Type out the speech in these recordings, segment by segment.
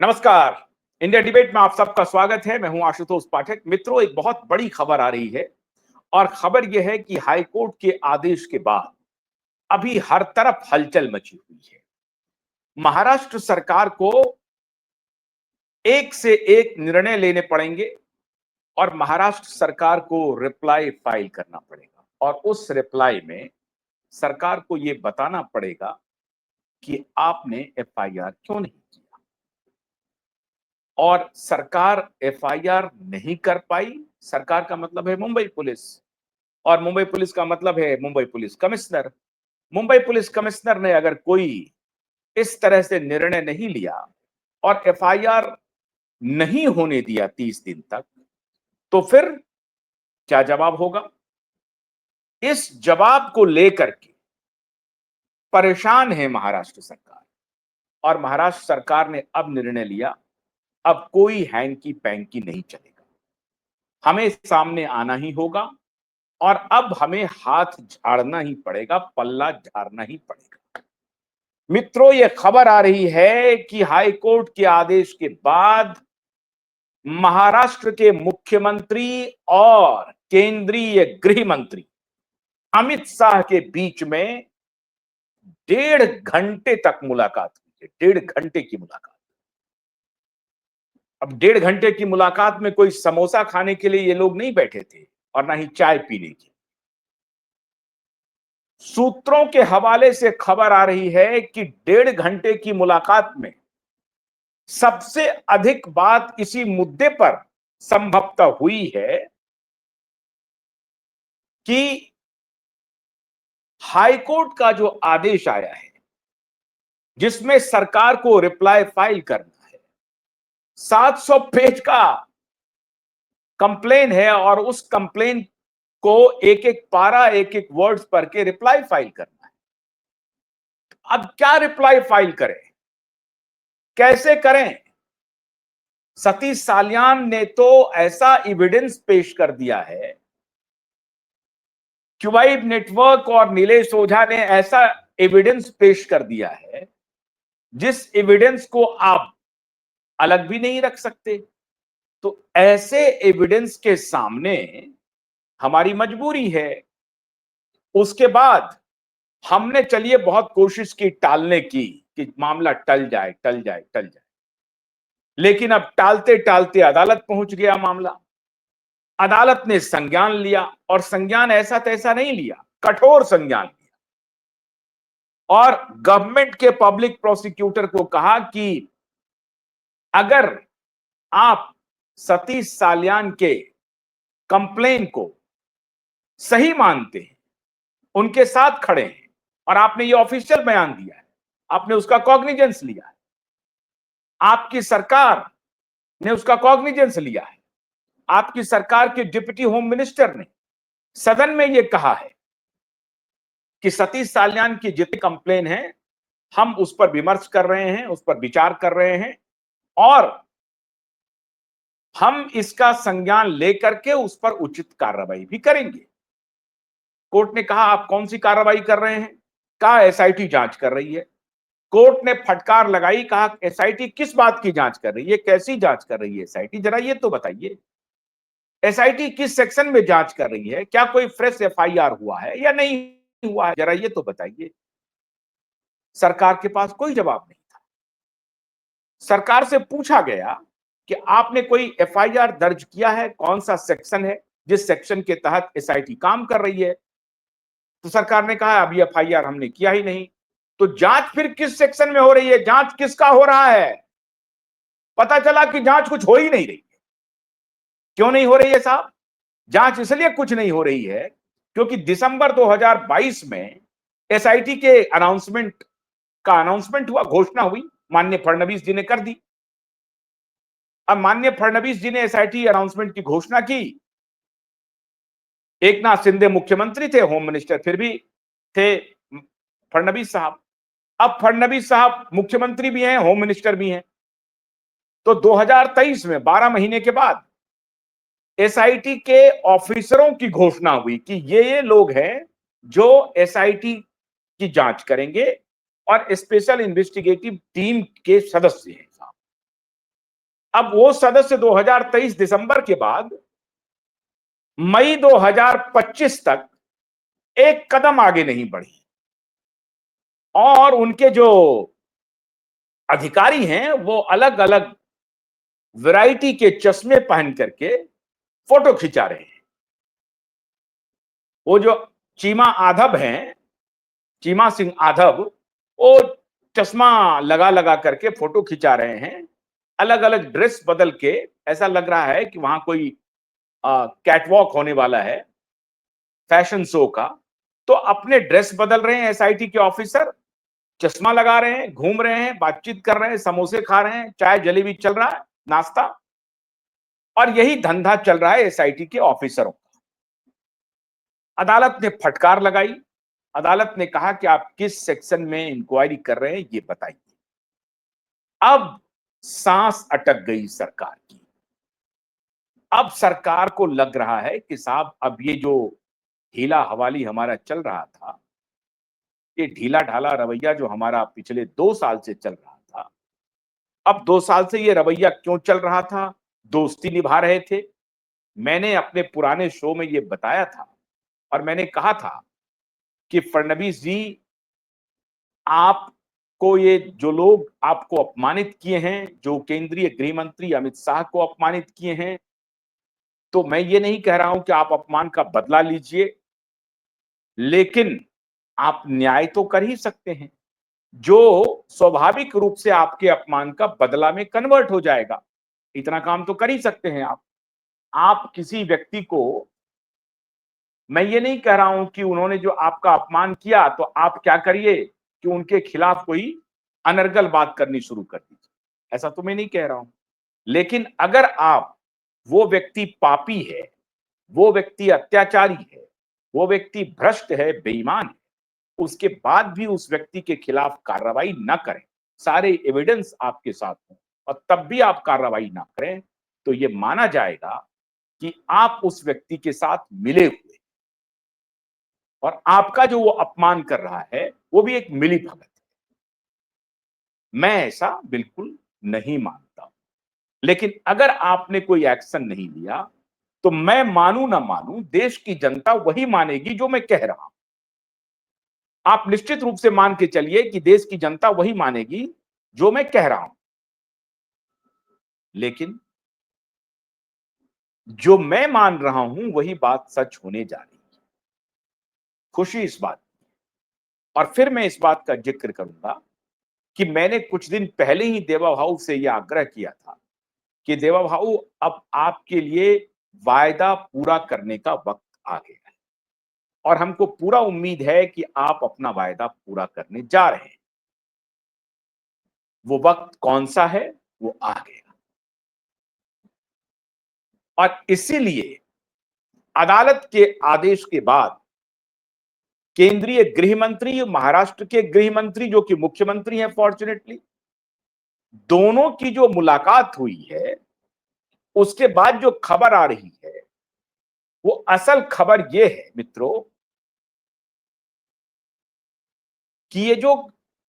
नमस्कार। India debate में आप सबका स्वागत है। मैं हूं आशुतोष पाठक। मित्रों, एक बहुत बड़ी खबर आ रही है और खबर यह है कि हाई कोर्ट के आदेश के बाद अभी हर तरफ हलचल मची हुई है। महाराष्ट्र सरकार को एक से एक निर्णय लेने पड़ेंगे और महाराष्ट्र सरकार को रिप्लाई फाइल करना पड़ेगा और उस रिप्लाई में सरकार को यह बताना पड़ेगा कि आपने एफआईआर क्यों नहीं किया। और सरकार एफआईआर नहीं कर पाई। सरकार का मतलब है मुंबई पुलिस और मुंबई पुलिस का मतलब है Mumbai police commissioner. Mumbai police commissioner ने अगर कोई इस तरह से निर्णय नहीं लिया और एफआईआर नहीं होने दिया 30 दिन तक, तो फिर क्या जवाब होगा? इस जवाब को लेकर के परेशान है महाराष्ट्र सरकार और महाराष्ट्र सरकार ने अब निर्णय लिया, अब कोई हैंकी पैंकी नहीं चलेगा, हमें सामने आना ही होगा और अब हमें हाथ झाड़ना ही पड़ेगा, पल्ला झाड़ना ही पड़ेगा। मित्रों, यह खबर आ रही है कि हाई कोर्ट के आदेश के बाद महाराष्ट्र के मुख्यमंत्री और केंद्रीय गृह मंत्री अमित शाह के बीच में 1.5 घंटे तक मुलाकात हुई है। 1.5 घंटे की मुलाकात। अब 1.5 घंटे की मुलाकात में कोई समोसा खाने के लिए ये लोग नहीं बैठे थे और ना ही चाय पीने की। सूत्रों के हवाले से खबर आ रही है कि 1.5 घंटे की मुलाकात में सबसे अधिक बात इसी मुद्दे पर संभवतः हुई है कि हाईकोर्ट का जो आदेश आया है जिसमें सरकार को रिप्लाई फाइल करना है, 700 पेज का कंप्लेन है और उस कंप्लेन को एक एक पारा, एक एक वर्ड्स पढ़ के रिप्लाई फाइल करना है। अब क्या रिप्लाई फाइल करें, कैसे करें? सतीश साल्यान ने तो ऐसा एविडेंस पेश कर दिया है, क्यूबाइब नेटवर्क और नीलेश ओझा ने ऐसा एविडेंस पेश कर दिया है जिस एविडेंस को आप अलग भी नहीं रख सकते। तो ऐसे एविडेंस के सामने हमारी मजबूरी है। उसके बाद हमने चलिए बहुत कोशिश की टालने की कि मामला टल जाए, टल जाए, टल जाए, लेकिन अब टालते टालते अदालत पहुंच गया मामला। अदालत ने संज्ञान लिया और संज्ञान ऐसा तैसा नहीं लिया, कठोर संज्ञान लिया और गवर्नमेंट के पब्लिक प्रोसिक्यूटर को कहा कि अगर आप सतीश साल्यान के कंप्लेन को सही मानते हैं, उनके साथ खड़े हैं और आपने ये ऑफिशियल बयान दिया है, आपने उसका कॉग्निजेंस लिया है, आपकी सरकार ने उसका कॉग्निजेंस लिया है, आपकी सरकार के डिप्टी होम मिनिस्टर ने सदन में यह कहा है कि सतीश साल्यान की जितनी कंप्लेन है हम उस पर विमर्श कर रहे हैं, उस पर विचार कर रहे हैं और हम इसका संज्ञान लेकर के उस पर उचित कार्रवाई भी करेंगे। कोर्ट ने कहा आप कौन सी कार्रवाई कर रहे हैं? कहा एसआईटी जांच कर रही है। कोर्ट ने फटकार लगाई, कहा एसआईटी किस बात की जांच कर रही है, कैसी जांच कर रही है एसआईटी, जरा ये तो बताइए। एसआईटी किस सेक्शन में जांच कर रही है, क्या कोई फ्रेश एफआईआर हुआ है या नहीं हुआ है, जरा ये तो बताइए। सरकार के पास कोई जवाब नहीं था। सरकार से पूछा गया कि आपने कोई एफआईआर दर्ज किया है, कौन सा सेक्शन है जिस सेक्शन के तहत एसआईटी काम कर रही है? तो सरकार ने कहा अभी एफआईआर हमने किया ही नहीं। तो जांच फिर किस सेक्शन में हो रही है, जांच किसका हो रहा है? पता चला कि जांच कुछ हो ही नहीं रही है। क्यों नहीं हो रही है साहब? जांच इसलिए कुछ नहीं हो रही है क्योंकि दिसंबर 2022 में एसआईटी के अनाउंसमेंट हुआ, घोषणा हुई, माननीय फडणवीस जी ने कर दी। अब माननीय फडणवीस जी ने एसआईटी अनाउंसमेंट की घोषणा की। एकनाथ शिंदे मुख्यमंत्री थे, होम मिनिस्टर फिर भी थे फडणवीस साहब। अब फडणवीस साहब मुख्यमंत्री भी हैं, होम मिनिस्टर भी हैं। तो 2023 में 12 महीने के बाद एसआईटी के ऑफिसरों की घोषणा हुई कि ये लोग हैं जो एसआईटी की जांच करेंगे और स्पेशल इन्वेस्टिगेटिव टीम के सदस्य हैं साहब। अब वो सदस्य 2023 दिसंबर के बाद मई 2025 तक एक कदम आगे नहीं बढ़ी और उनके जो अधिकारी हैं वो अलग अलग वैरायटी के चश्मे पहन करके फोटो खिंचा रहे हैं। वो जो चीमा आधव हैं, चीमा सिंह आधव, वो चश्मा लगा लगा करके फोटो खिंचा रहे हैं, अलग अलग ड्रेस बदल के। ऐसा लग रहा है कि वहां कोई कैटवॉक होने वाला है, फैशन शो का। तो अपने ड्रेस बदल रहे हैं एसआईटी के ऑफिसर, चश्मा लगा रहे हैं, घूम रहे हैं, बातचीत कर रहे हैं, समोसे खा रहे हैं, चाय जलेबी चल रहा है, नाश्ता। और यही धंधा चल रहा है एसआईटी के ऑफिसरों का। अदालत ने फटकार लगाई। अदालत ने कहा कि आप किस सेक्शन में इंक्वायरी कर रहे हैं ये बताइए। अब सांस अटक गई सरकार की। अब सरकार को लग रहा है कि साहब अब ये जो ढीला हवाली हमारा चल रहा था, ये ढीला ढाला रवैया जो हमारा पिछले 2 साल से चल रहा था, अब 2 साल से ये रवैया क्यों चल रहा था? दोस्ती निभा रहे थे। मैंने अपने पुराने शो में ये बताया था और मैंने कहा था कि फडणवीस जी, आपको ये जो लोग आपको अपमानित किए हैं, जो केंद्रीय गृह मंत्री अमित शाह को अपमानित किए हैं, तो मैं ये नहीं कह रहा हूं कि आप अपमान का बदला लीजिए, लेकिन आप न्याय तो कर ही सकते हैं, जो स्वाभाविक रूप से आपके अपमान का बदला में कन्वर्ट हो जाएगा। इतना काम तो कर ही सकते हैं आप। आप किसी व्यक्ति को, मैं ये नहीं कह रहा हूं कि उन्होंने जो आपका अपमान किया तो आप क्या करिए कि उनके खिलाफ कोई अनर्गल बात करनी शुरू कर दीजिए, ऐसा तो मैं नहीं कह रहा हूं। लेकिन अगर आप, वो व्यक्ति पापी है, वो व्यक्ति अत्याचारी है, वो व्यक्ति भ्रष्ट है, बेईमान है, उसके बाद भी उस व्यक्ति के खिलाफ कार्रवाई ना करें, सारे एविडेंस आपके साथ हों और तब भी आप कार्रवाई ना करें, तो ये माना जाएगा कि आप उस व्यक्ति के साथ मिले हुए और आपका जो वो अपमान कर रहा है वो भी एक मिलीभगत है। मैं ऐसा बिल्कुल नहीं मानता। लेकिन अगर आपने कोई एक्शन नहीं लिया तो मैं मानूं ना मानूं, देश की जनता वही मानेगी जो मैं कह रहा हूं। आप निश्चित रूप से मान के चलिए कि देश की जनता वही मानेगी जो मैं कह रहा हूं। लेकिन जो मैं मान रहा हूं वही बात सच होने जा रही है। खुशी इस बात की। और फिर मैं इस बात का जिक्र करूंगा कि मैंने कुछ दिन पहले ही देवा भाऊ से यह आग्रह किया था कि देवा भाऊ, अब आपके लिए वायदा पूरा करने का वक्त आ गया है और हमको पूरा उम्मीद है कि आप अपना वायदा पूरा करने जा रहे हैं। वो वक्त कौन सा है? वो आ गया। और इसीलिए अदालत के आदेश के बाद केंद्रीय गृह मंत्री, महाराष्ट्र के गृह मंत्री जो कि मुख्यमंत्री हैं फॉर्चुनेटली, दोनों की जो मुलाकात हुई है, उसके बाद जो खबर आ रही है, वो असल खबर ये है मित्रों कि ये जो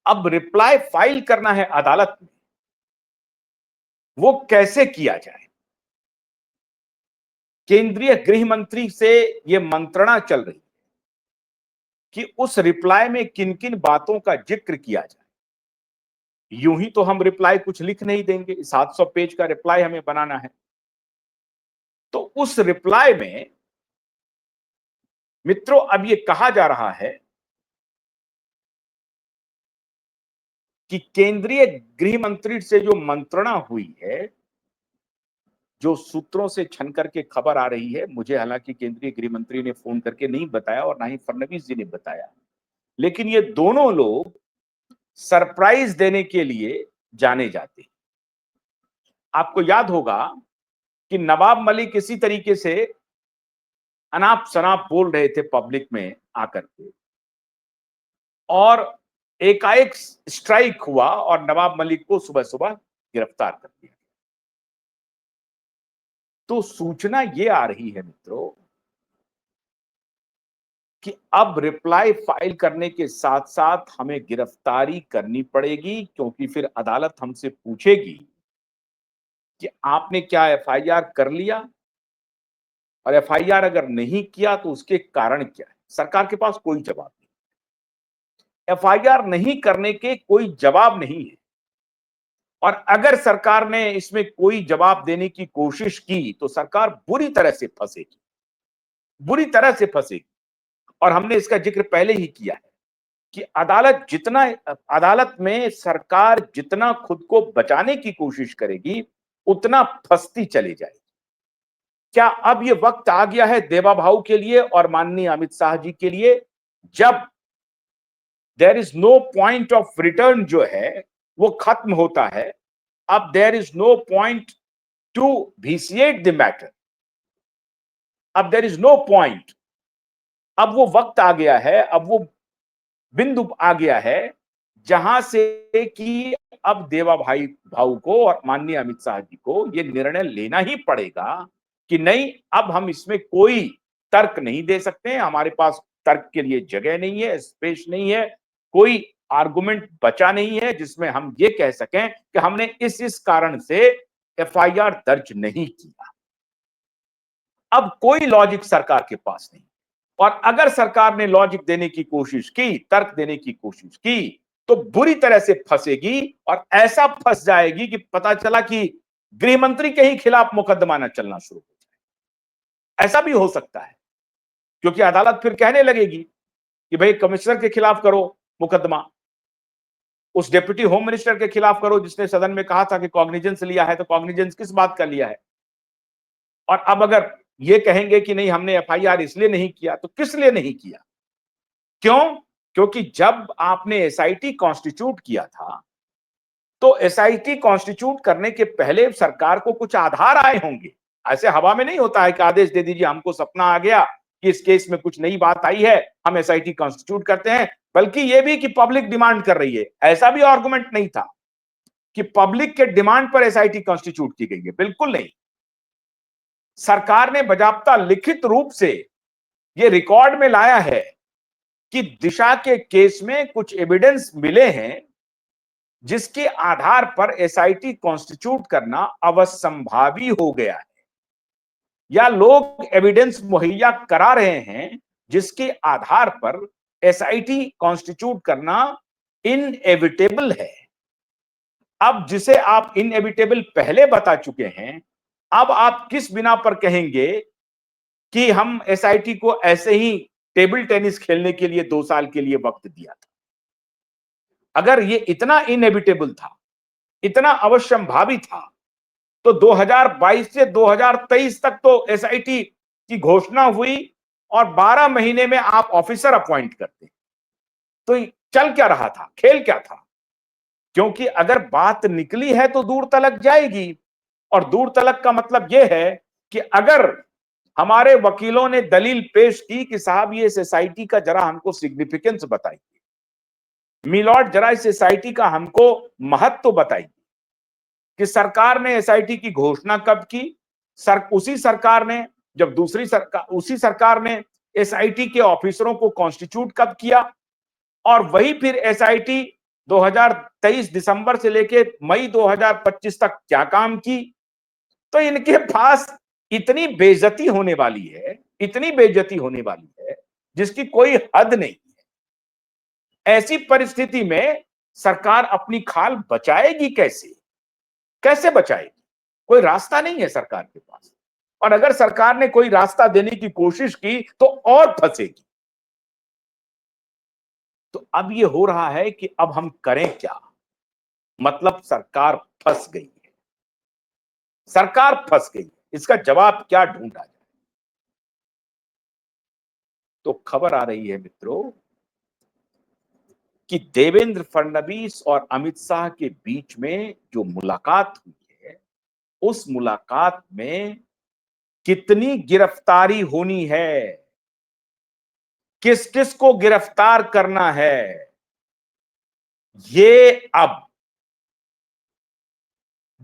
अब रिप्लाई फाइल करना है अदालत में, वो कैसे किया जाए। केंद्रीय गृह मंत्री से ये मंत्रणा चल रही है कि उस रिप्लाई में किन किन बातों का जिक्र किया जाए। यूं ही तो हम रिप्लाई कुछ लिख नहीं देंगे, 700 पेज का रिप्लाई हमें बनाना है। तो उस रिप्लाई में मित्रों अब ये कहा जा रहा है कि केंद्रीय गृह मंत्री से जो मंत्रणा हुई है, जो सूत्रों से छन करके खबर आ रही है, मुझे हालांकि केंद्रीय गृह मंत्री ने फोन करके नहीं बताया और ना ही फडणवीस जी ने बताया, लेकिन ये दोनों लोग सरप्राइज देने के लिए जाने जाते हैं। आपको याद होगा कि नवाब मलिक इसी तरीके से अनाप शनाप बोल रहे थे पब्लिक में आकर के, और एकाएक स्ट्राइक हुआ और नवाब मलिक को सुबह सुबह गिरफ्तार कर दिया। तो सूचना ये आ रही है मित्रों कि अब रिप्लाई फाइल करने के साथ साथ हमें गिरफ्तारी करनी पड़ेगी, क्योंकि फिर अदालत हमसे पूछेगी कि आपने क्या एफआईआर कर लिया, और एफआईआर अगर नहीं किया तो उसके कारण क्या है? सरकार के पास कोई जवाब नहीं। एफआईआर नहीं करने के कोई जवाब नहीं है, और अगर सरकार ने इसमें कोई जवाब देने की कोशिश की तो सरकार बुरी तरह से फंसेगी, बुरी तरह से फंसेगी। और हमने इसका जिक्र पहले ही किया है कि अदालत में सरकार जितना खुद को बचाने की कोशिश करेगी, उतना फंसती चली जाएगी। क्या अब ये वक्त आ गया है देवा भाऊ के लिए और माननीय अमित शाह जी के लिए, जब there is no point of return जो है वो खत्म होता है? अब there is no point to vitiate the matter, अब देयर इज नो पॉइंट। अब वो वक्त आ गया है, अब वो बिंदु आ गया है जहां से कि अब देवा भाऊ को और माननीय अमित शाह जी को ये निर्णय लेना ही पड़ेगा कि नहीं, अब हम इसमें कोई तर्क नहीं दे सकते हैं, हमारे पास तर्क के लिए जगह नहीं है, स्पेस नहीं है, कोई आर्गुमेंट बचा नहीं है जिसमें हम ये कह सकें कि हमने इस कारण से एफआईआर दर्ज नहीं किया। अब कोई लॉजिक सरकार के पास नहीं, और अगर सरकार ने लॉजिक देने की कोशिश की, तर्क देने की कोशिश की, तो बुरी तरह से फंसेगी, और ऐसा फंस जाएगी कि पता चला कि गृह मंत्री के ही खिलाफ मुकदमा न चलना शुरू हो जाए। ऐसा भी हो सकता है, क्योंकि अदालत फिर कहने लगेगी कि भाई कमिश्नर के खिलाफ करो मुकदमा, उस डिप्टी होम मिनिस्टर के खिलाफ करो जिसने सदन में कहा था कि कॉग्निजेंस लिया है, तो कॉग्निजेंस किस बात का लिया है? और अब अगर ये कहेंगे कि नहीं हमने एफआईआर इसलिए नहीं किया, तो किस लिए नहीं किया? क्यों? क्योंकि जब आपने एसआईटी कॉन्स्टिट्यूट किया था, तो एसआईटी कॉन्स्टिट्यूट करने के पहले सरकार को कुछ आधार आए होंगे। ऐसे हवा में नहीं होता है कि आदेश दे दीजिए, हमको सपना आ गया कि इस केस में कुछ नई बात आई है, हम एसआईटी कॉन्स्टिट्यूट करते हैं, बल्कि यह भी कि पब्लिक डिमांड कर रही है। ऐसा भी आर्गुमेंट नहीं था कि पब्लिक के डिमांड पर एसआईटी कॉन्स्टिट्यूट की गई है, बिल्कुल नहीं। सरकार ने बजाबता लिखित रूप से यह रिकॉर्ड में लाया है कि दिशा के केस में कुछ एविडेंस मिले हैं जिसके आधार पर एसआईटी कॉन्स्टिट्यूट करना अवश्यंभावी हो गया है, या लोग एविडेंस मुहैया करा रहे हैं जिसके आधार पर एसआईटी कॉन्स्टिट्यूट करना इनएविटेबल है। अब जिसे आप इनएविटेबल पहले बता चुके हैं, अब आप किस बिना पर कहेंगे कि हम एसआईटी को ऐसे ही टेबल टेनिस खेलने के लिए 2 साल के लिए वक्त दिया था? अगर ये इतना इनएविटेबल था, इतना अवश्यंभावी था, तो 2022 से 2023 तक तो एसआईटी की घोषणा हुई और 12 महीने में आप ऑफिसर अपॉइंट करते। तो चल क्या रहा था, खेल क्या था? क्योंकि अगर बात निकली है तो दूर तलक जाएगी, और दूर तलक का मतलब यह है कि अगर हमारे वकीलों ने दलील पेश की कि साहब ये एसआईटी का जरा हमको सिग्निफिकेंस बताइए, मिलॉर्ड जरा इस एसआईटी का हमको महत्व बताइए कि सरकार ने एसआईटी की घोषणा कब की, उसी सरकार ने, जब उसी सरकार ने एसआईटी के ऑफिसरों को कॉन्स्टिट्यूट कब किया, और वही फिर एसआईटी 2023 दिसंबर से लेके मई 2025 तक क्या काम की। तो इनके पास इतनी बेइज्जती होने वाली है, इतनी बेइज्जती होने वाली है जिसकी कोई हद नहीं है। ऐसी परिस्थिति में सरकार अपनी खाल बचाएगी कैसे? कैसे बचाएगी? कोई रास्ता नहीं है सरकार के पास, और अगर सरकार ने कोई रास्ता देने की कोशिश की तो और फंसेगी। तो अब ये हो रहा है कि अब हम करें क्या? मतलब सरकार फंस गई है, सरकार फंस गई है, इसका जवाब क्या ढूंढा जाए? तो खबर आ रही है मित्रों कि देवेंद्र फडणवीस और अमित शाह के बीच में जो मुलाकात हुई है, उस मुलाकात में कितनी गिरफ्तारी होनी है, किस किस को गिरफ्तार करना है, ये अब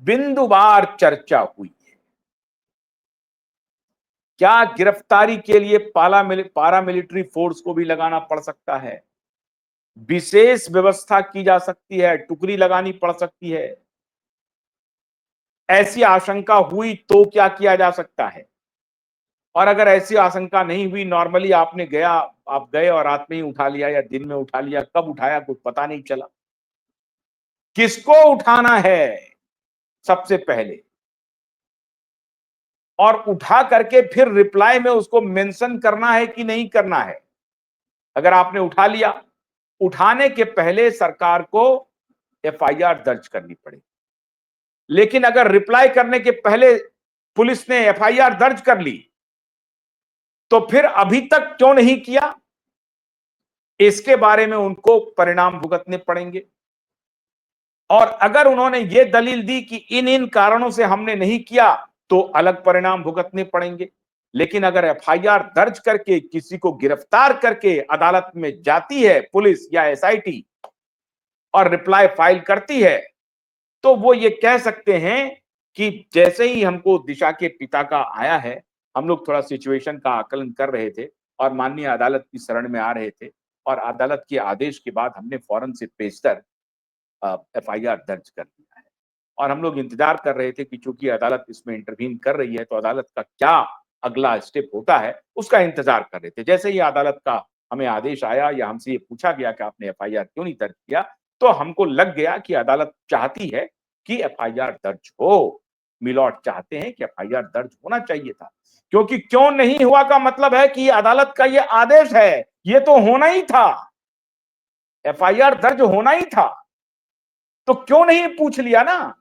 बिंदुवार चर्चा हुई है। क्या गिरफ्तारी के लिए पारा मिलिट्री फोर्स को भी लगाना पड़ सकता है? विशेष व्यवस्था की जा सकती है, टुकड़ी लगानी पड़ सकती है? ऐसी आशंका हुई तो क्या किया जा सकता है, और अगर ऐसी आशंका नहीं हुई, नॉर्मली आप गए और रात में ही उठा लिया या दिन में उठा लिया, कब उठाया कुछ पता नहीं चला। किसको उठाना है सबसे पहले, और उठा करके फिर रिप्लाई में उसको मेंशन करना है कि नहीं करना है। अगर आपने उठा लिया, उठाने के पहले सरकार को एफआईआर दर्ज करनी पड़ेगी। लेकिन अगर रिप्लाई करने के पहले पुलिस ने एफआईआर दर्ज कर ली, तो फिर अभी तक क्यों नहीं किया, इसके बारे में उनको परिणाम भुगतने पड़ेंगे। और अगर उन्होंने ये दलील दी कि इन इन कारणों से हमने नहीं किया, तो अलग परिणाम भुगतने पड़ेंगे। लेकिन अगर एफआईआर दर्ज करके किसी को गिरफ्तार करके अदालत में जाती है पुलिस या एसआईटी और रिप्लाई फाइल करती है, तो वो ये कह सकते हैं कि जैसे ही हमको दिशा के पिता का आया है, हम लोग थोड़ा सिचुएशन का आकलन कर रहे थे और माननीय अदालत की शरण में आ रहे थे, और अदालत के आदेश के बाद हमने फौरन से पेशतर एफआईआर दर्ज कर दिया है। और हम लोग इंतजार कर रहे थे कि चूंकि अदालत इसमें इंटरवीन कर रही है, तो अदालत का क्या अगला स्टेप होता है उसका इंतजार कर रहे थे। जैसे ही अदालत का हमें आदेश आया या हमसे ये पूछा गया कि आपने एफआईआर क्यों नहीं दर्ज किया, तो हमको लग गया कि अदालत चाहती है कि एफआईआर दर्ज हो। मिलॉर्ड चाहते हैं कि एफआईआर दर्ज होना चाहिए था, क्योंकि क्यों नहीं हुआ का मतलब है कि अदालत का ये आदेश है, ये तो होना ही था, एफआईआर दर्ज होना ही था, तो क्यों नहीं पूछ लिया ना।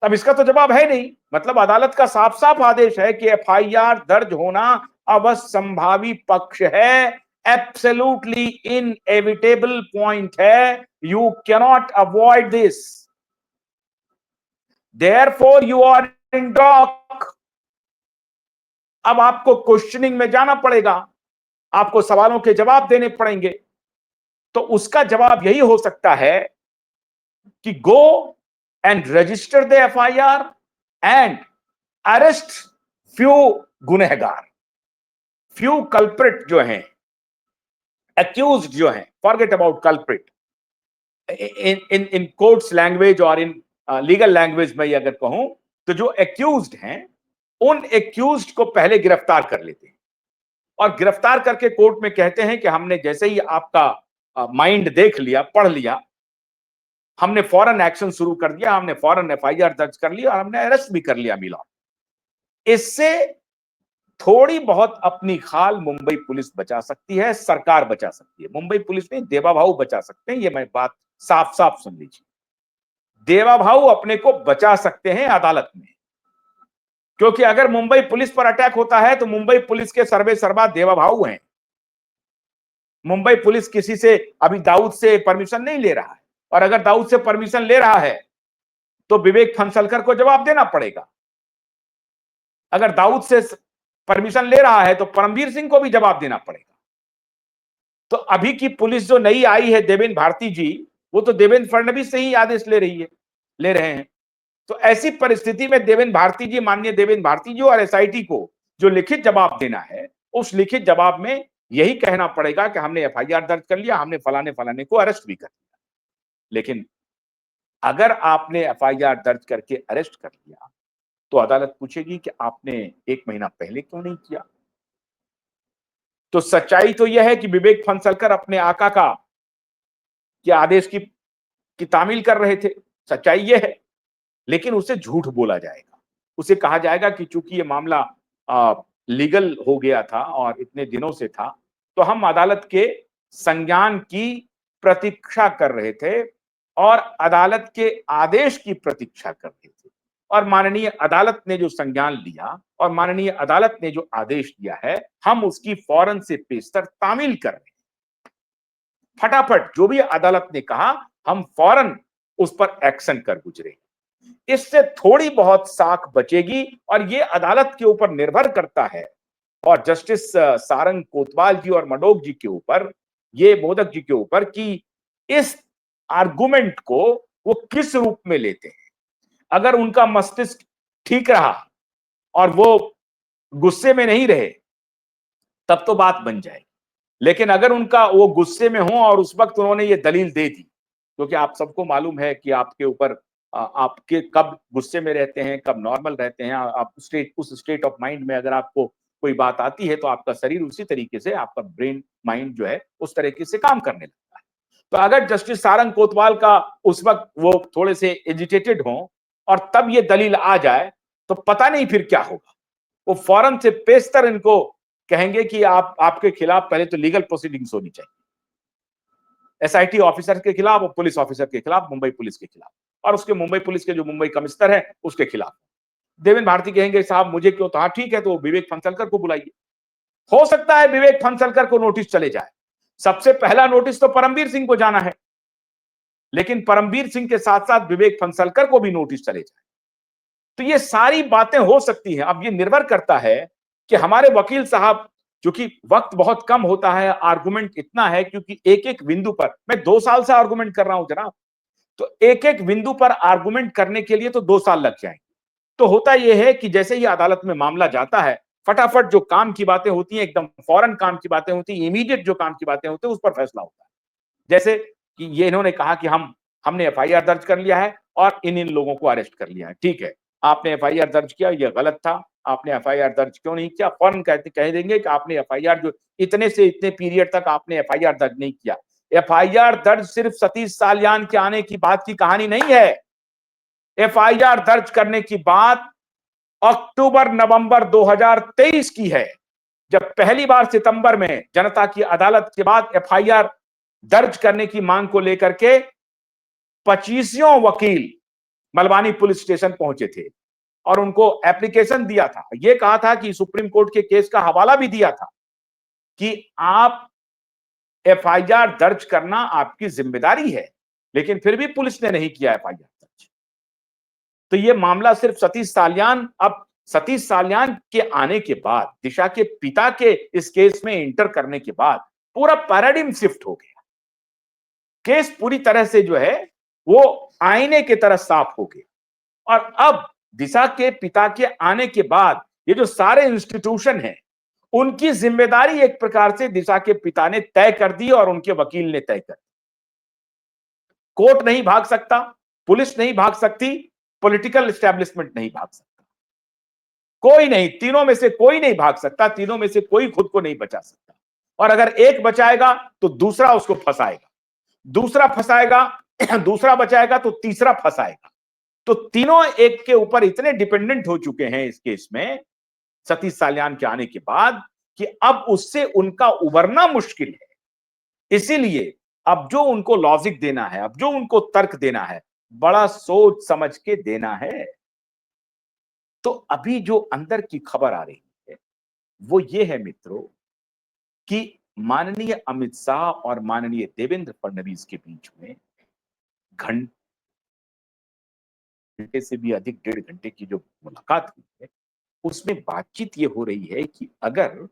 अब इसका तो जवाब है नहीं, मतलब अदालत का साफ साफ आदेश है कि एफआईआर दर्ज होना अवश्यंभावी पक्ष है, एब्सोल्युटली इनएविटेबल पॉइंट है, you cannot avoid this, therefore you are in dock. अब आपको क्वेश्चनिंग में जाना पड़ेगा, आपको सवालों के जवाब देने पड़ेंगे। तो उसका जवाब यही हो सकता है कि go and register the FIR and arrest few गुनहगार, फ्यू कल्प्रिट जो हैं, एक्यूज्ड जो हैं, forget about culprit, in courts language और इन लीगल लैंग्वेज में अगर कहूं, तो जो एक्यूज्ड हैं, उन एक्यूज्ड को पहले गिरफ्तार कर लेते हैं और गिरफ्तार करके कोर्ट में कहते हैं कि हमने जैसे ही आपका माइंड देख लिया, पढ़ लिया, हमने फौरन एक्शन शुरू कर दिया, हमने फौरन एफआईआर दर्ज कर लिया और हमने अरेस्ट भी कर लिया मिलॉर्ड। इससे थोड़ी बहुत अपनी खाल मुंबई पुलिस बचा सकती है, सरकार बचा सकती है। मुंबई पुलिस नहीं, देवा भाऊ बचा सकते हैं, ये मैं बात साफ साफ सुन लीजिए। देवा भाऊ अपने को बचा सकते हैं अदालत में, क्योंकि अगर मुंबई पुलिस पर अटैक होता है तो मुंबई पुलिस के सर्वे सर्वा देवा भाऊ हैं। मुंबई पुलिस किसी से अभी दाऊद से परमिशन नहीं ले रहा है, और अगर दाऊद से परमिशन ले रहा है तो विवेक फंसलकर को जवाब देना पड़ेगा। अगर दाऊद से परमिशन ले रहा है तो परमवीर सिंह को भी जवाब देना पड़ेगा। तो अभी की पुलिस जो नई आई है, देवेंद्र भारती जी, वो तो देवेंद्र फडणवीस से ही आदेश ले रहे हैं। तो ऐसी परिस्थिति में देवेंद्र भारती जी, माननीय देवेंद्र भारती जी और एसआईटी को जो लिखित जवाब देना है, उस लिखित जवाब में यही कहना पड़ेगा कि हमने एफआईआर दर्ज कर लिया, हमने फलाने फलाने को अरेस्ट भी कर लिया। लेकिन अगर आपने एफआईआर दर्ज करके अरेस्ट कर लिया, तो अदालत पूछेगी कि आपने 1 महीना पहले क्यों नहीं किया। तो सच्चाई तो यह है कि विवेक फंसलकर अपने आका का के आदेश की तामील कर रहे थे, सच्चाई यह है। लेकिन उसे झूठ बोला जाएगा, उसे कहा जाएगा कि चूंकि ये मामला लीगल हो गया था और इतने दिनों से था, तो हम अदालत के संज्ञान की प्रतीक्षा कर रहे थे और अदालत के आदेश की प्रतीक्षा कर रहे थे, और माननीय अदालत ने जो संज्ञान लिया और माननीय अदालत ने जो आदेश दिया है, हम उसकी फौरन से पेशतर तामील कर रहे हैं। फटाफट जो भी अदालत ने कहा, हम फौरन उस पर एक्शन कर गुजरे। इससे थोड़ी बहुत साख बचेगी और ये अदालत के ऊपर निर्भर करता है, और जस्टिस सारंग कोतवाल जी और मनोज जी के ऊपर, ये मोदक जी के ऊपर, कि इस आर्गुमेंट को वो किस रूप में लेते हैं। अगर उनका मस्तिष्क ठीक रहा और वो गुस्से में नहीं रहे, तब तो बात बन जाएगी। लेकिन अगर उनका वो गुस्से में हो और उस वक्त उन्होंने ये दलील दे दी, क्योंकि आप सबको मालूम है कि आपके ऊपर आपके कब गुस्से में रहते हैं, कब नॉर्मल रहते हैं, आप उस स्टेट ऑफ माइंड में अगर आपको कोई बात आती है तो आपका शरीर उसी तरीके से, आपका ब्रेन माइंड जो है उस तरीके से काम करने लगता है। तो अगर जस्टिस सारंग कोतवाल का उस वक्त वो थोड़े से एजिटेटेड हों और तब ये दलील आ जाए तो पता नहीं फिर क्या होगा। वो फौरन से पेशतर इनको कहेंगे कि आपके खिलाफ पहले तो लीगल प्रोसीडिंग्स होनी चाहिए, एसआईटी ऑफिसर के खिलाफ और पुलिस ऑफिसर के खिलाफ, मुंबई पुलिस के खिलाफ, और उसके मुंबई पुलिस के जो मुंबई कमिश्नर है उसके खिलाफ। देवेंद्र भारती कहेंगे साहब मुझे क्यों, तो हाँ ठीक है, तो विवेक फंसलकर को बुलाइए। हो सकता है विवेक फंसलकर को नोटिस चले जाए। सबसे पहला नोटिस तो परमवीर सिंह को जाना है, लेकिन परमवीर सिंह के साथ साथ विवेक फंसलकर को भी नोटिस चले जाए। तो ये सारी बातें हो सकती हैं। अब ये निर्भर करता है कि हमारे वकील साहब, क्योंकि वक्त बहुत कम होता है, आर्गुमेंट इतना है, क्योंकि एक एक बिंदु पर मैं 2 साल से आर्गुमेंट कर रहा हूं जनाब, तो एक एक बिंदु पर आर्गुमेंट करने के लिए तो 2 साल लग जाएंगे। तो होता यह है कि जैसे ही अदालत में मामला जाता है, फटाफट जो काम की बातें होती हैं, एकदम फौरन काम की बातें होती हैं, इमीडिएट जो काम की बातें होती हैं, उस पर फैसला होता है। जैसे कि ये इन्होंने कहा कि हमने एफआईआर दर्ज कर लिया है और इन लोगों को अरेस्ट कर लिया है। ठीक है, आपने एफआईआर दर्ज किया, ये गलत था, आपने एफआईआर दर्ज क्यों नहीं किया? फौरन कह देंगे कि आपने एफआईआर जो इतने से इतने पीरियड तक आपने एफआईआर दर्ज नहीं किया। एफआईआर दर्ज सिर्फ सतीश साल्यान के आने की बात की कहानी नहीं है। एफआईआर दर्ज करने की बात अक्टूबर नवंबर 2023 की है, जब पहली बार सितंबर में जनता की अदालत के बाद एफआईआर दर्ज करने की मांग को लेकर के 25 वकील मलबानी पुलिस स्टेशन पहुंचे थे और उनको एप्लीकेशन दिया था। यह कहा था कि सुप्रीम कोर्ट के केस का हवाला भी दिया था कि आप एफआईआर दर्ज करना आपकी जिम्मेदारी है, लेकिन फिर भी पुलिस ने नहीं किया एफआईआर दर्ज। तो यह मामला सिर्फ सतीश साल्यान के आने के बाद, दिशा के पिता के इस केस में इंटर करने के बाद पूरा पैराडिम शिफ्ट हो गया। केस पूरी तरह से जो है वो आईने की तरह साफ हो गया। और अब दिशा के पिता के आने के बाद ये जो सारे इंस्टीट्यूशन हैं, उनकी जिम्मेदारी एक प्रकार से दिशा के पिता ने तय कर दी और उनके वकील ने तय कर दी। कोर्ट नहीं भाग सकता, पुलिस नहीं भाग सकती, पॉलिटिकल एस्टेब्लिशमेंट नहीं भाग सकता, कोई नहीं, तीनों में से कोई नहीं भाग सकता, तीनों में से कोई खुद को नहीं बचा सकता। और अगर एक बचाएगा तो दूसरा उसको फंसाएगा, दूसरा फंसाएगा दूसरा बचाएगा तो तीसरा फंसाएगा। तो तीनों एक के ऊपर इतने डिपेंडेंट हो चुके हैं इस केस में सतीश साल्यान के आने के बाद कि अब उससे उनका उबरना मुश्किल है। इसीलिए अब जो उनको लॉजिक देना है, अब जो उनको तर्क देना है, बड़ा सोच समझ के देना है। तो अभी जो अंदर की खबर आ रही है वो ये है मित्रों कि माननीय अमित शाह और माननीय देवेंद्र फडणवीस के बीच में घंटे से भी अधिक, 1.5 घंटे की जो मुलाकात हुई है, उसमें बातचीत ये हो रही है कि अगर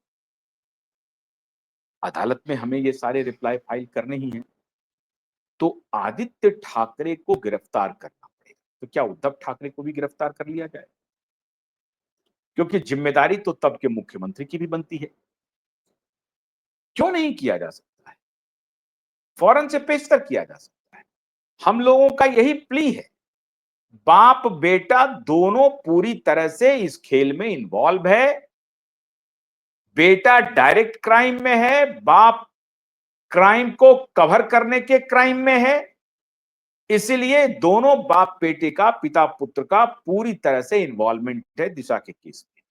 अदालत में हमें ये सारे रिप्लाई फाइल करने ही हैं, तो आदित्य ठाकरे को गिरफ्तार करना पड़ेगा। तो क्या उद्धव ठाकरे को भी गिरफ्तार कर लिया जाए? क्योंकि जिम्मेदारी तो तब के मुख्यमंत्री की भी बनती है। क्यों नहीं किया जा सकता है? फौरन से पेशतर किया जा सकता है। हम लोगों का यही प्ली है। बाप बेटा दोनों पूरी तरह से इस खेल में इन्वॉल्व है। बेटा डायरेक्ट क्राइम में है, बाप क्राइम को कवर करने के क्राइम में है। इसलिए दोनों बाप बेटे का, पिता पुत्र का पूरी तरह से इन्वॉल्वमेंट है दिशा के केस में।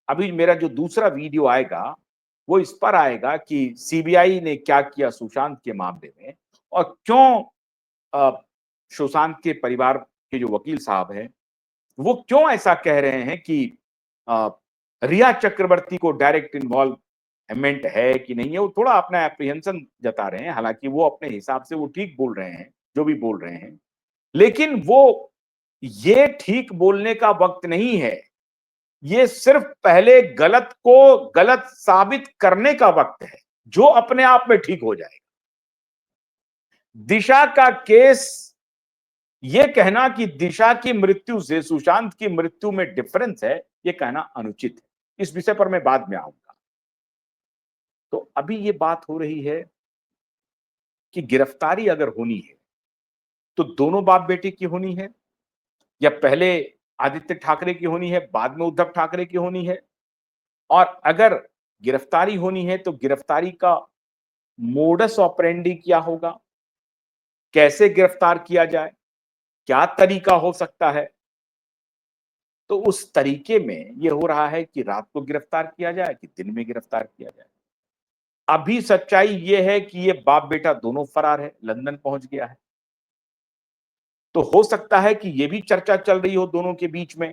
अभी मेरा जो दूसरा वीडियो आएगा वो इस पर आएगा कि सीबीआई ने क्या किया सुशांत के मामले में और क्यों सुशांत के परिवार के जो वकील साहब हैं वो क्यों ऐसा कह रहे हैं कि रिया चक्रवर्ती को डायरेक्ट इन्वॉल्वमेंट है कि नहीं है। वो थोड़ा अपना एप्रीहेंशन जता रहे हैं, हालांकि वो अपने हिसाब से वो ठीक बोल रहे हैं जो भी बोल रहे हैं, लेकिन वो ये ठीक बोलने का वक्त नहीं है। ये सिर्फ पहले गलत को गलत साबित करने का वक्त है, जो अपने आप में ठीक हो जाएगा। दिशा का केस, ये कहना कि दिशा की मृत्यु से सुशांत की मृत्यु में डिफरेंस है, ये कहना अनुचित है। इस विषय पर मैं बाद में आऊंगा। तो अभी ये बात हो रही है कि गिरफ्तारी अगर होनी है तो दोनों बाप बेटे की होनी है, या पहले आदित्य ठाकरे की होनी है, बाद में उद्धव ठाकरे की होनी है? और अगर गिरफ्तारी होनी है तो गिरफ्तारी का मोडस ऑपरेंडी क्या होगा? कैसे गिरफ्तार किया जाए? क्या तरीका हो सकता है? तो उस तरीके में ये हो रहा है कि रात को गिरफ्तार किया जाए कि दिन में गिरफ्तार किया जाए। अभी सच्चाई ये है कि ये बाप बेटा दोनों फरार है, लंदन पहुंच गया है। तो हो सकता है कि ये भी चर्चा चल रही हो दोनों के बीच में,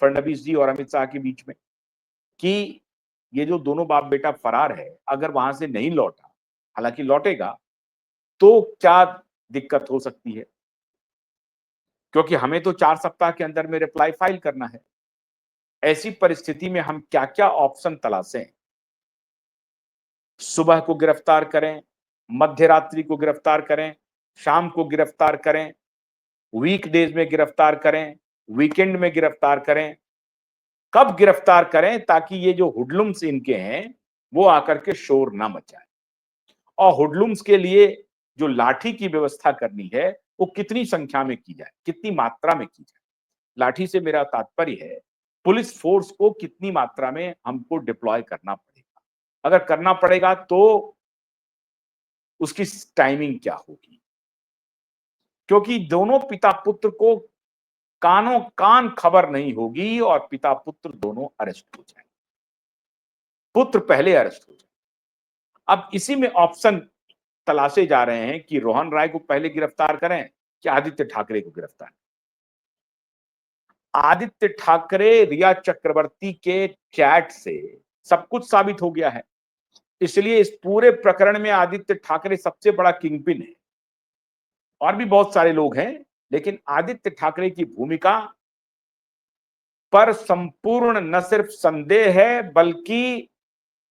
फडणवीस जी और अमित शाह के बीच में, कि ये जो दोनों बाप बेटा फरार है, अगर वहां से नहीं लौटा, हालांकि लौटेगा, तो क्या दिक्कत हो सकती है? क्योंकि हमें तो 4 सप्ताह के अंदर में रिप्लाई फाइल करना है। ऐसी परिस्थिति में हम क्या-क्या ऑप्शन तलाशें? सुबह को गिरफ्तार करें, मध्य रात्रि को गिरफ्तार करें, शाम को गिरफ्तार करें, वीकडेज में गिरफ्तार करें, वीकेंड में गिरफ्तार करें, कब गिरफ्तार करें ताकि ये जो हुडलुम्स इनके हैं, वो आकर के शोर ना मचाएं। और हुडलुम्स के लिए जो लाठी की व्यवस्था करनी है, वो कितनी संख्या में की जाए, कितनी मात्रा में की जाए? लाठी से मेरा तात्पर्य है, पुलिस फोर्स को कितनी मात्रा में हमको डिप्लॉय करना पड़ेगा? अगर करना पड़ेगा तो उसकी टाइमिंग क्या होगी? क्योंकि दोनों पिता पुत्र को कानों कान खबर नहीं होगी और पिता पुत्र दोनों अरेस्ट हो जाएंगे। पुत्र पहले अरेस्ट हो जाए। अब इसी में ऑप्शन तलाशे जा रहे हैं कि रोहन राय को पहले गिरफ्तार करें कि आदित्य ठाकरे को गिरफ्तार। आदित्य ठाकरे रिया चक्रवर्ती के चैट से सब कुछ साबित हो गया है। इसलिए इस पूरे प्रकरण में आदित्य ठाकरे सबसे बड़ा किंगपिन है। और भी बहुत सारे लोग हैं, लेकिन आदित्य ठाकरे की भूमिका पर संपूर्ण न सिर्फ संदेह है, बल्कि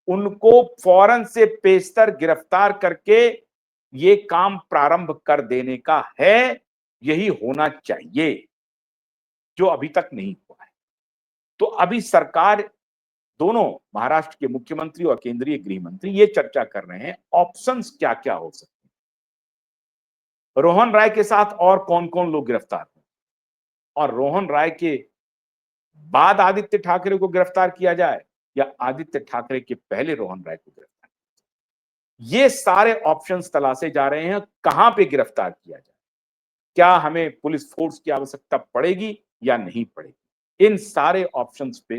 उनको फौरन से पेशतर गिरफ्तार करके ये काम प्रारंभ कर देने का है। यही होना चाहिए, जो अभी तक नहीं हुआ है। तो अभी सरकार, दोनों महाराष्ट्र के मुख्यमंत्री और केंद्रीय गृह मंत्री ये चर्चा कर रहे हैं ऑप्शंस क्या क्या हो सकते हैं। रोहन राय के साथ और कौन कौन लोग गिरफ्तार हुए, और रोहन राय के बाद आदित्य ठाकरे को गिरफ्तार किया जाए या आदित्य ठाकरे के पहले रोहन राय को गिरफ्तार? ये सारे ऑप्शंस तलाशे जा रहे हैं, कहां पे गिरफ्तार किया जाए, क्या हमें पुलिस फोर्स की आवश्यकता पड़ेगी या नहीं पड़ेगी? इन सारे ऑप्शंस पे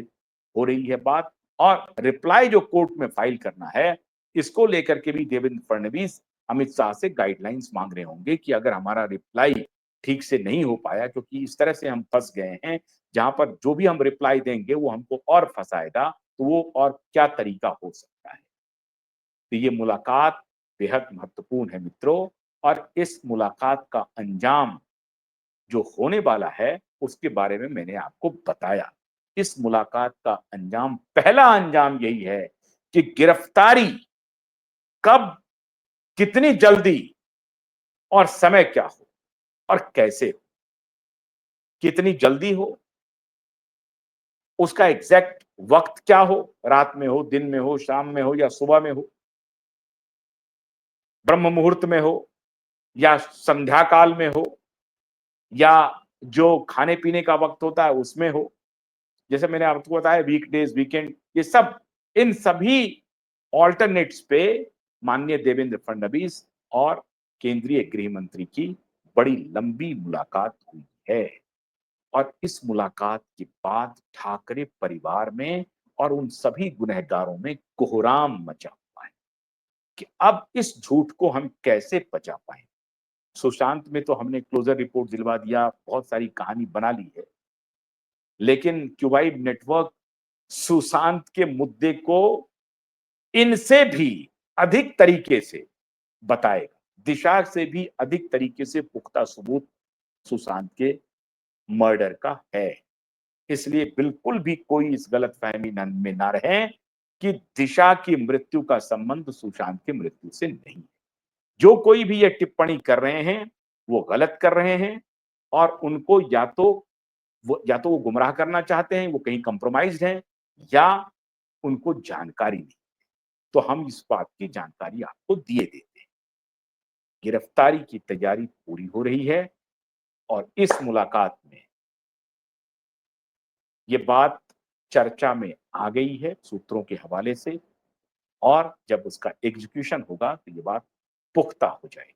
हो रही है बात। और रिप्लाई जो कोर्ट में फाइल करना है, इसको लेकर के भी देवेंद्र फडणवीस अमित शाह से गाइडलाइंस मांग रहे होंगे कि अगर हमारा रिप्लाई ठीक से नहीं हो पाया, क्योंकि इस तरह से हम फंस गए हैं, जहां पर जो भी हम रिप्लाई देंगे वो हमको और फंसाएगा, तो वो और क्या तरीका हो सकता है? तो ये मुलाकात बेहद महत्वपूर्ण है मित्रों, और इस मुलाकात का अंजाम जो होने वाला है, उसके बारे में मैंने आपको बताया। इस मुलाकात का अंजाम, पहला अंजाम यही है कि गिरफ्तारी कब, कितनी जल्दी और समय क्या हो और कैसे हो। कितनी जल्दी हो, उसका एग्जैक्ट वक्त क्या हो, रात में हो, दिन में हो, शाम में हो या सुबह में हो, ब्रह्म मुहूर्त में हो या संध्या काल में हो, या जो खाने पीने का वक्त होता है उसमें हो। जैसे मैंने आपको बताया वीकडेज, वीकेंड, ये सब, इन सभी ऑल्टरनेट्स पे माननीय देवेंद्र फडणवीस और केंद्रीय गृह मंत्री की बड़ी लंबी मुलाकात हुई है। और इस मुलाकात के बाद ठाकरे परिवार में और उन सभी गुनहगारों में कोहराम मचा हुआ है कि अब इस झूठ को हम कैसे पचा पाए। सुशांत में तो हमने क्लोजर रिपोर्ट दिलवा दिया, बहुत सारी कहानी बना ली है, लेकिन क्यूबाइड नेटवर्क सुशांत के मुद्दे को इनसे भी अधिक तरीके से बताएगा, दिशा से भी अधिक तरीके से पुख्ता सबूत सुशांत के मर्डर का है। इसलिए बिल्कुल भी कोई इस गलतफहमी में ना रहे कि दिशा की मृत्यु का संबंध सुशांत की मृत्यु से नहीं है। जो कोई भी ये टिप्पणी कर रहे हैं, वो गलत कर रहे हैं, और उनको या तो वो गुमराह करना चाहते हैं, वो कहीं कंप्रोमाइज्ड हैं, या उनको जानकारी नहीं। तो हम इस बात की जानकारी आपको दिए देते हैं। गिरफ्तारी की तैयारी पूरी हो रही है। और इस मुलाकात में ये बात चर्चा में आ गई है सूत्रों के हवाले से, और जब उसका एग्जीक्यूशन होगा तो ये बात पुख्ता हो जाएगी।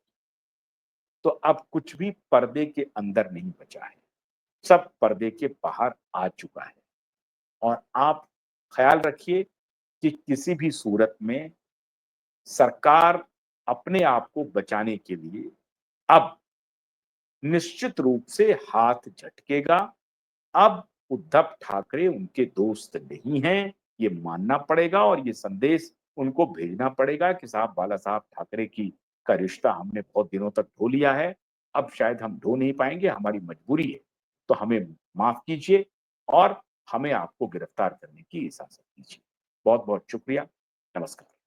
तो अब कुछ भी पर्दे के अंदर नहीं बचा है, सब पर्दे के बाहर आ चुका है। और आप ख्याल रखिए कि किसी भी सूरत में सरकार अपने आप को बचाने के लिए अब निश्चित रूप से हाथ झटकेगा। अब उद्धव ठाकरे उनके दोस्त नहीं हैं, ये मानना पड़ेगा और ये संदेश उनको भेजना पड़ेगा कि साहब बाला साहब ठाकरे की का रिश्ता हमने बहुत दिनों तक ढो लिया है, अब शायद हम ढो नहीं पाएँगे, हमारी मजबूरी है। तो हमें माफ़ कीजिए और हमें आपको गिरफ्तार करने की इजाज़त दीजिए। बहुत-बहुत शुक्रिया। नमस्कार।